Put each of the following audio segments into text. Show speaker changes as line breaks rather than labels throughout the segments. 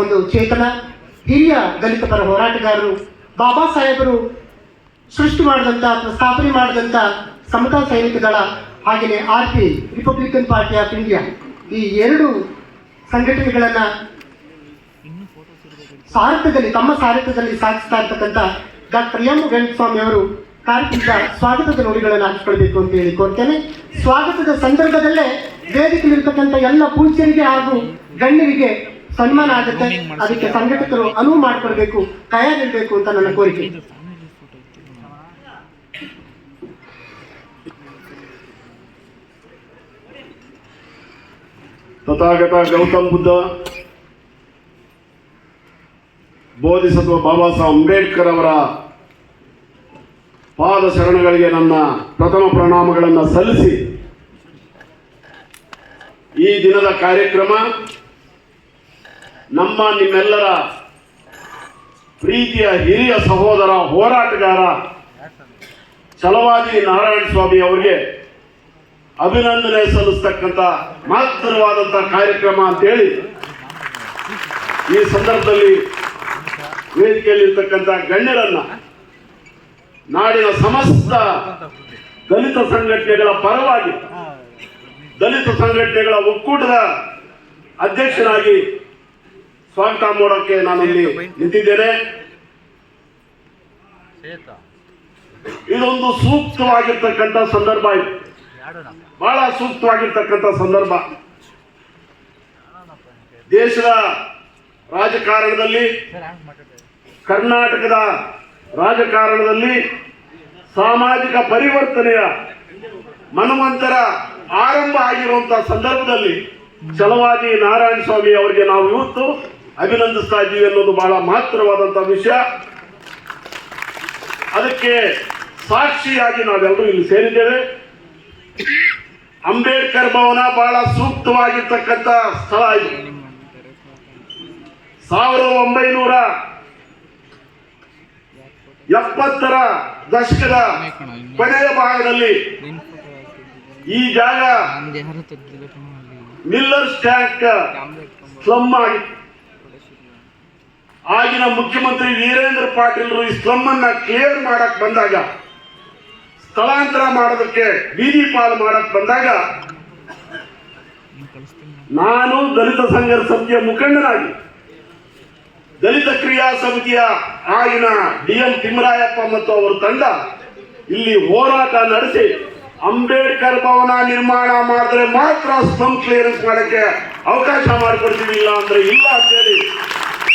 ಒಂದು ಚೇತನ, ಹಿರಿಯ ದಲಿತ ಪರ ಹೋರಾಟಗಾರರು, ಬಾಬಾ ಸಾಹೇಬರು ಸೃಷ್ಟಿ ಮಾಡಿದಂಥ ಅಥವಾ ಸ್ಥಾಪನೆ ಮಾಡಿದಂಥ ಸಮತಾ ಸೈನಿಕ ದಳ, ಹಾಗೆಯೇ RP Republican party of India, ಈ ಎರಡು ಸಂಘಟನೆಗಳನ್ನು ತಮ್ಮ ಸಾರಥ್ಯದಲ್ಲಿ ಸಾಗಿಸ್ತಾ ಇರ್ತಕ್ಕಂಥ ಡಾಕ್ಟರ್ ಎಂ ವೆಂಕಟಸ್ವಾಮಿ ಅವರು ಕಾರ್ಯಕ್ರಮದ ಸ್ವಾಗತದ ನುಡಿಗಳನ್ನು ಹಂಚಿಕೊಳ್ಬೇಕು ಅಂತ ಹೇಳಿ ಕೋರ್ತೇನೆ. ಸ್ವಾಗತದ ಸಂದರ್ಭದಲ್ಲೇ ವೇದಿಕೆಯಲ್ಲಿರ್ತಕ್ಕಂಥ ಎಲ್ಲ ಪೂಜ್ಯರಿಗೆ ಹಾಗೂ ಗಣ್ಯರಿಗೆ ಸನ್ಮಾನ ಆಗುತ್ತೆ. ಅದಕ್ಕೆ ಸಂಘಟಕರು ಅನುವು ಮಾಡಿಕೊಡ್ಬೇಕು, ತಯಾರಿರಬೇಕು ಅಂತ ನನ್ನ ಕೋರಿಕೆ.
ತಥಾಗತ ಗೌತಮ್ ಬುದ್ಧ, ಬೋಧಿಸತ್ವ ಬಾಬಾ ಸಾಹೇಬ್ ಅಂಬೇಡ್ಕರ್ ಅವರ ಪಾದ ಶರಣಗಳಿಗೆ ನನ್ನ ಪ್ರಥಮ ಪ್ರಣಾಮಗಳನ್ನು ಸಲ್ಲಿಸಿ, ಈ ದಿನದ ಕಾರ್ಯಕ್ರಮ ನಿಮ್ಮೆಲ್ಲರ ಪ್ರೀತಿಯ ಹಿರಿಯ ಸಹೋದರ ಹೋರಾಟಗಾರ ಛಲವಾದಿ ನಾರಾಯಣ ಸ್ವಾಮಿ ಅವರಿಗೆ ಅಭಿನಂದನೆ ಸಲ್ಲಿಸ್ತಕ್ಕಂಥ ಮಹತ್ತರವಾದಂಥ ಕಾರ್ಯಕ್ರಮ ಅಂತೇಳಿ ಈ ಸಂದರ್ಭದಲ್ಲಿ ವೇದಿಕೆಯಲ್ಲಿರ್ತಕ್ಕಂಥ ಗಣ್ಯರನ್ನ, ನಾಡಿನ ಸಮಸ್ತ ದಲಿತ ಸಂಘಟನೆಗಳ ಪರವಾಗಿ, ದಲಿತ ಸಂಘಟನೆಗಳ ಒಕ್ಕೂಟದ ಅಧ್ಯಕ್ಷನಾಗಿ ಸ್ವಾಗತ ಮಾಡೋಕ್ಕೆ ನಾನು ಇಲ್ಲಿ ನಿಂತಿದ್ದೇನೆ. ಇದೊಂದು ಸೂಕ್ತವಾಗಿರ್ತಕ್ಕಂಥ ಸಂದರ್ಭ, ಇದು ಬಹಳ ಸೂಕ್ತವಾಗಿರ್ತಕ್ಕಂಥ ಸಂದರ್ಭ. ದೇಶದ ರಾಜಕಾರಣದಲ್ಲಿ, ಕರ್ನಾಟಕದ ರಾಜಕಾರಣದಲ್ಲಿ ಸಾಮಾಜಿಕ ಪರಿವರ್ತನೆಯ ಮನ್ವಂತರ ಆರಂಭ ಆಗಿರುವಂತಹ ಸಂದರ್ಭದಲ್ಲಿ ಛಲವಾದಿ ನಾರಾಯಣ ಸ್ವಾಮಿ ಅವರಿಗೆ ನಾವು ಇವತ್ತು ಅಭಿನಂದಿಸ್ತಾ ಇದ್ದೀವಿ ಅನ್ನೋದು ಬಹಳ ಮಹತ್ತರವಾದಂತಹ ವಿಷಯ. ಅದಕ್ಕೆ ಸಾಕ್ಷಿಯಾಗಿ ನಾವೆಲ್ಲರೂ ಇಲ್ಲಿ ಸೇರಿದ್ದೇವೆ. ಅಂಬೇಡ್ಕರ್ ಭವನ ಬಹಳ ಸೂಕ್ತವಾಗಿರ್ತಕ್ಕಂಥ ಸ್ಥಳ ಇದು. 1970ರ ದಶಕದ ಕೊನೆಯ ಭಾಗದಲ್ಲಿ ಈ ಜಾಗ ಮಿಲ್ಲರ್ಸ್ ಟ್ಯಾಂಕ್ ಸ್ಲಮ್ ಆಗಿತ್ತು. ಆಗಿನ ಮುಖ್ಯಮಂತ್ರಿ ವೀರೇಂದ್ರ ಪಾಟೀಲ್ರು ಈ ಸ್ಲಮ್ ಅನ್ನ ಕ್ಲಿಯರ್ ಮಾಡಕ್ ಬಂದಾಗ, ಸ್ಥಳಾಂತರ ಮಾಡೋದಕ್ಕೆ ಬೀದಿ ಪಾಲು ಮಾಡಕ್ ಬಂದಾಗ, ನಾನು ದಲಿತ ಸಂಘರ್ಷ ಸಮಿತಿಯ ಮುಖಂಡನಾಗಿ ದಲಿತ ಕ್ರಿಯಾ ಸಮಿತಿಯ ಆಗಿನ DM ತಿಮ್ಮರಾಯಪ್ಪ ಮತ್ತು ಅವರ ತಂಡ ಇಲ್ಲಿ ಹೋರಾಟ ನಡೆಸಿ ಅಂಬೇಡ್ಕರ್ ಭವನ ನಿರ್ಮಾಣ ಮಾಡಿದ್ರೆ ಮಾತ್ರ ಸ್ಲಮ್ ಕ್ಲಿಯರೆನ್ಸ್ ಮಾಡಕ್ಕೆ ಅವಕಾಶ ಮಾಡಿಕೊಡ್ತೀವಿ, ಇಲ್ಲ ಅಂದ್ರೆ ಇಲ್ಲ ಅಂತೇಳಿ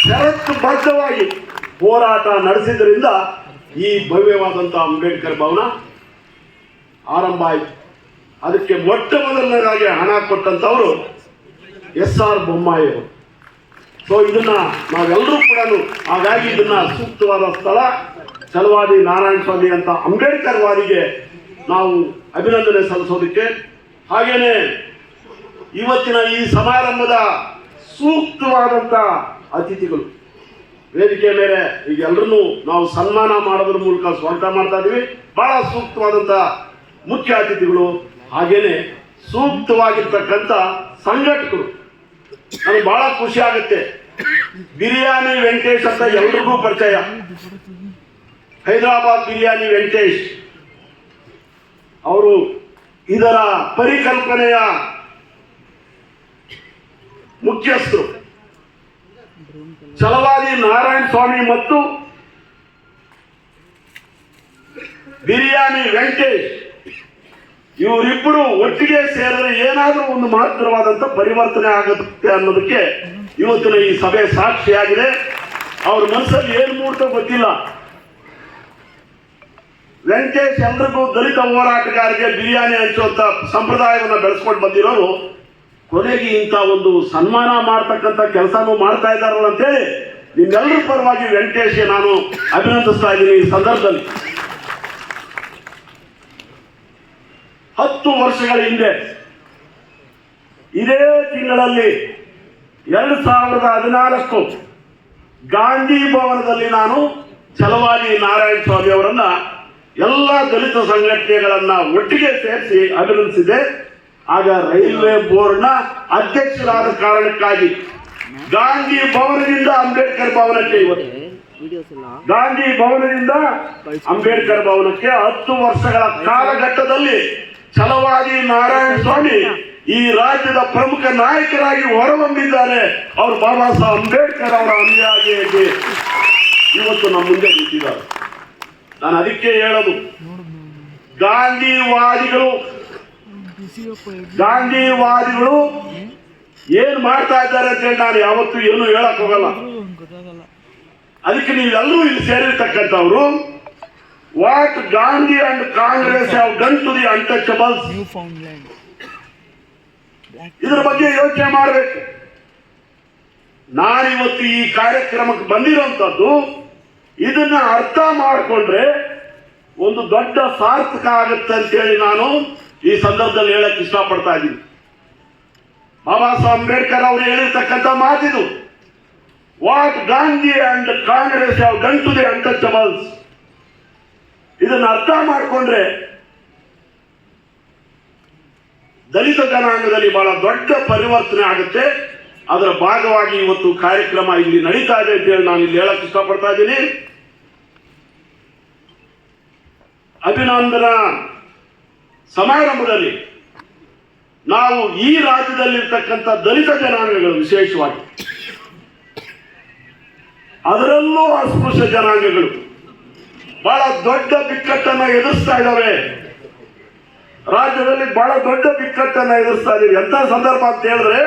ಷರತ್ತುಬದ್ಧವಾಗಿ ಹೋರಾಟ ನಡೆಸಿದ್ರಿಂದ ಈ ಭವ್ಯವಾದಂತಹ ಅಂಬೇಡ್ಕರ್ ಭವನ ಆರಂಭ ಆಯಿತು. ಅದಕ್ಕೆ ಮೊಟ್ಟ ಮೊದಲನೇದಾಗಿ ಹಣ ಕೊಟ್ಟಂತವರು SR ಬೊಮ್ಮಾಯಿ ಅವರು. ಸೊ ಇದನ್ನ ನಾವೆಲ್ಲರೂ ಕೂಡ, ಹಾಗಾಗಿ ಇದನ್ನ ಸೂಕ್ತವಾದ ಸ್ಥಳ ಛಲವಾದಿ ನಾರಾಯಣ ಸ್ವಾಮಿ ಅಂತ ಅಂಬೇಡ್ಕರ್ ವಾದಿಗೆ ನಾವು ಅಭಿನಂದನೆ ಸಲ್ಲಿಸೋದಕ್ಕೆ, ಹಾಗೇನೆ ಇವತ್ತಿನ ಈ ಸಮಾರಂಭದ ಸೂಕ್ತವಾದಂಥ ಅತಿಥಿಗಳು ವೇದಿಕೆಯ ಮೇಲೆ ಈಗ ಎಲ್ಲರನ್ನೂ ನಾವು ಸನ್ಮಾನ ಮಾಡೋದ್ರ ಮೂಲಕ ಸ್ವಾಗತ ಮಾಡ್ತಾ ಇದ್ದೀವಿ. ಬಹಳ ಸೂಕ್ತವಾದಂಥ ಮುಖ್ಯ ಅತಿಥಿಗಳು, ಹಾಗೇನೆ ಸೂಕ್ತವಾಗಿರ್ತಕ್ಕಂಥ ಸಂಘಟಕರು. ನನಗೆ ಬಹಳ ಖುಷಿ ಆಗುತ್ತೆ. ಬಿರಿಯಾನಿ ವೆಂಕಟೇಶ್ ಅಂತ ಎಲ್ರಿಗೂ ಪರಿಚಯ. ಹೈದರಾಬಾದ್ ಬಿರಿಯಾನಿ ವೆಂಕಟೇಶ್ ಅವರು ಇದರ ಪರಿಕಲ್ಪನೆಯ ಮುಖ್ಯಸ್ಥರು. ಛಲವಾದಿ ನಾರಾಯಣ ಸ್ವಾಮಿ ಮತ್ತು ಬಿರಿಯಾನಿ ವೆಂಕಟೇಶ್ ಇವರಿಬ್ಬರು ಒಟ್ಟಿಗೆ ಸೇರಿದ್ರೆ ಏನಾದರೂ ಒಂದು ಮಹತ್ತರವಾದಂಥ ಪರಿವರ್ತನೆ ಆಗುತ್ತೆ ಅನ್ನೋದಕ್ಕೆ ಇವತ್ತಿನ ಈ ಸಭೆ ಸಾಕ್ಷಿಯಾಗಿದೆ. ಅವ್ರ ಮನಸ್ಸಲ್ಲಿ ಏನು ಮೂಡ್ತೋ ಗೊತ್ತಿಲ್ಲ. ವೆಂಕಟೇಶ್ ಎಲ್ರಿಗೂ ದಲಿತ ಹೋರಾಟಗಾರರಿಗೆ ಬಿರಿಯಾನಿ ಹಂಚುವಂತ ಸಂಪ್ರದಾಯವನ್ನು ಬೆಳೆಸ್ಕೊಂಡು ಬಂದಿರೋರು ಕೊನೆಗೆ ಇಂಥ ಒಂದು ಸನ್ಮಾನ ಮಾಡ್ತಕ್ಕಂಥ ಕೆಲಸನೂ ಮಾಡ್ತಾ ಇದ್ದಾರಲ್ಲ ಅಂತೇಳಿ ನಿಮ್ಮೆಲ್ಲರ ಪರವಾಗಿ ವೆಂಕಟೇಶ್ಗೆ ನಾನು ಅಭಿನಂದಿಸ್ತಾ ಇದ್ದೀನಿ. ಈ ಸಂದರ್ಭದಲ್ಲಿ 10 ವರ್ಷಗಳ ಹಿಂದೆ ಇದೇ ತಿಂಗಳಲ್ಲಿ 2014 ಗಾಂಧಿ ಭವನದಲ್ಲಿ ನಾನು ಛಲವಾದಿ ನಾರಾಯಣ ಸ್ವಾಮಿ ಅವರನ್ನ ಎಲ್ಲ ದಲಿತ ಸಂಘಟನೆಗಳನ್ನ ಒಟ್ಟಿಗೆ ಸೇರಿಸಿ ಅಭಿನಂದಿಸಿದೆ. ಆಗ ರೈಲ್ವೆ ಬೋರ್ಡ್ನ ಅಧ್ಯಕ್ಷರಾದ ಕಾರಣಕ್ಕಾಗಿ ಗಾಂಧಿ ಭವನದಿಂದ ಅಂಬೇಡ್ಕರ್ ಭವನಕ್ಕೆ ಇವತ್ತು ಗಾಂಧಿ ಭವನದಿಂದ ಅಂಬೇಡ್ಕರ್ ಭವನಕ್ಕೆ 10 ವರ್ಷಗಳ ಕಾಲಘಟ್ಟದಲ್ಲಿ ಛಲವಾದಿ ನಾರಾಯಣ ಸ್ವಾಮಿ ಈ ರಾಜ್ಯದ ಪ್ರಮುಖ ನಾಯಕರಾಗಿ ಹೊರಹೊಮ್ಮಿದ್ದಾರೆ. ಅವರು ಬಾಬಾ ಸಾಹೇಬ್ ಅಂಬೇಡ್ಕರ್ ಅವರ ಅನುಯಾಯಿಯಾಗಿ ಇವತ್ತು ನಮ್ಮ ಮುಂದೆ ನಿಂತಿದ್ದಾರೆ. ನಾನು ಅದಕ್ಕೆ ಹೇಳೋದು, ಗಾಂಧಿವಾದಿಗಳು ಏನ್ ಮಾಡ್ತಾ ಇದ್ದಾರೆ ಅಂತ ಹೇಳಿ ನಾನು ಯಾವತ್ತೂ ಏನು ಹೇಳಕ್ ಹೋಗಲ್ಲ. ಅದಕ್ಕೆ ನೀವೆಲ್ಲರೂ ಇಲ್ಲಿ ಸೇರಿರ್ತಕ್ಕಂಥವ್ರು what Gandhi and Congress have done to the untouchables, ಇದ್ರ ಬಗ್ಗೆ ಯೋಚನೆ ಮಾಡಬೇಕು. ನಾನಿವತ್ತು ಈ ಕಾರ್ಯಕ್ರಮಕ್ಕೆ ಬಂದಿರುವಂತದ್ದು ಇದನ್ನ ಅರ್ಥ ಮಾಡಿಕೊಂಡ್ರೆ ಒಂದು ದೊಡ್ಡ ಸಾರ್ಥಕ ಆಗುತ್ತೆ ಅಂತೇಳಿ ನಾನು ಈ ಸಂದರ್ಭದಲ್ಲಿ ಹೇಳಕ್ ಇಷ್ಟಪಡ್ತಾ ಇದ್ದೀನಿ. ಬಾಬಾ ಸಾಹೇಬ್ ಅಂಬೇಡ್ಕರ್ ಅವರು ಹೇಳಿರ್ತಕ್ಕಂಥ ಮಾತಿದು, what Gandhi and Congress have done to the untouchables. ಇದನ್ನ ಅರ್ಥ ಮಾಡಿಕೊಂಡ್ರೆ ದಲಿತ ಜನಾಂಗದಲ್ಲಿ ಬಹಳ ದೊಡ್ಡ ಪರಿವರ್ತನೆ ಆಗುತ್ತೆ. ಅದರ ಭಾಗವಾಗಿ ಇವತ್ತು ಕಾರ್ಯಕ್ರಮ ಇಲ್ಲಿ ನಡೀತಾ ಇದೆ ಅಂತ ಹೇಳಿ ನಾನು ಇಲ್ಲಿ ಹೇಳಕ್ ಇಷ್ಟಪಡ್ತಾ ಇದ್ದೀನಿ. ಅಭಿನಂದನಾ ಸಮಾರಂಭದಲ್ಲಿ ನಾವು ಈ ರಾಜ್ಯದಲ್ಲಿರ್ತಕ್ಕಂಥ ದಲಿತ ಜನಾಂಗಗಳು ವಿಶೇಷವಾಗಿ, ಅದರಲ್ಲೂ ಅಸ್ಪೃಶ್ಯ ಜನಾಂಗಗಳು ಬಹಳ ದೊಡ್ಡ ಬಿಕ್ಕಟ್ಟನ್ನ ಎದುರಿಸ್ತಾ ಇದ್ದಾವೆ. ರಾಜ್ಯದಲ್ಲಿ ಬಹಳ ದೊಡ್ಡ ಬಿಕ್ಕಟ್ಟನ್ನ ಎದುರಿಸ್ತಾ ಇದ್ದೀವಿ. ಎಂತ ಸಂದರ್ಭ ಅಂತ ಹೇಳಿದ್ರೆ,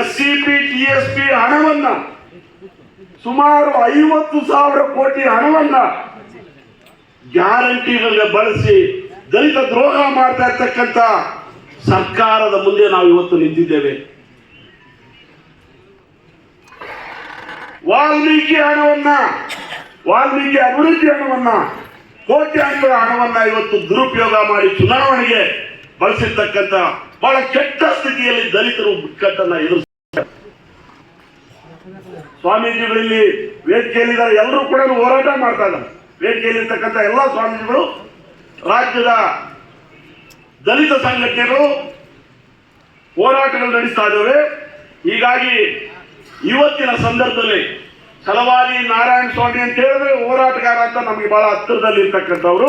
SCP TSP ಹಣವನ್ನ ಸುಮಾರು 50,000 ಕೋಟಿ ಹಣವನ್ನ ಗ್ಯಾರಂಟಿಗಳಿಗೆ ಬಳಸಿ ದಲಿತ ದ್ರೋಹ ಮಾಡ್ತಾ ಇರ್ತಕ್ಕಂಥ ಸರ್ಕಾರದ ಮುಂದೆ ನಾವು ಇವತ್ತು ನಿಂತಿದ್ದೇವೆ. ವಾಲ್ಮೀಕಿ ಅಭಿವೃದ್ಧಿ ಹಣವನ್ನ, ಕೋಟ್ಯಾಂತರ ಹಣವನ್ನ ಇವತ್ತು ದುರುಪಯೋಗ ಮಾಡಿ ಚುನಾವಣೆಗೆ ಬಳಸಿರ್ತಕ್ಕಂಥ ಬಹಳ ಕೆಟ್ಟ ಸ್ಥಿತಿಯಲ್ಲಿ ದಲಿತರು ಬಿಕ್ಕಟ್ಟನ್ನ ಎದುರಿಸ್ತಾರೆ. ಸ್ವಾಮೀಜಿಗಳಲ್ಲಿ ವೇದಿಕೆಯಲ್ಲಿದ್ದಾರೆ, ಎಲ್ಲರೂ ಕೂಡ ಹೋರಾಟ ಮಾಡ್ತಾ ಇದ್ದಾರೆ. ವೇದಿಕೆಯಲ್ಲಿರ್ತಕ್ಕಂಥ ಎಲ್ಲ ಸ್ವಾಮೀಜಿಗಳು, ರಾಜ್ಯದ ದಲಿತ ಸಂಘಟನೆಗಳು ಹೋರಾಟಗಳು ನಡೆಸ್ತಾ ಇದ್ದಾವೆ. ಹೀಗಾಗಿ ಇವತ್ತಿನ ಸಂದರ್ಭದಲ್ಲಿ ಛಲವಾದಿ ನಾರಾಯಣ ಸ್ವಾಮಿ ಅಂತ ಹೇಳಿದ್ರೆ ಹೋರಾಟಗಾರ ಅಂತ ನಮಗೆ ಬಹಳ ಹತ್ತಿರದಲ್ಲಿ ಇರ್ತಕ್ಕಂಥವ್ರು.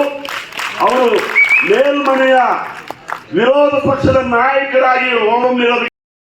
ಅವರು ಮೇಲ್ಮನೆಯ ವಿರೋಧ ಪಕ್ಷದ ನಾಯಕರಾಗಿ ಹೋಗಮಿರೋದು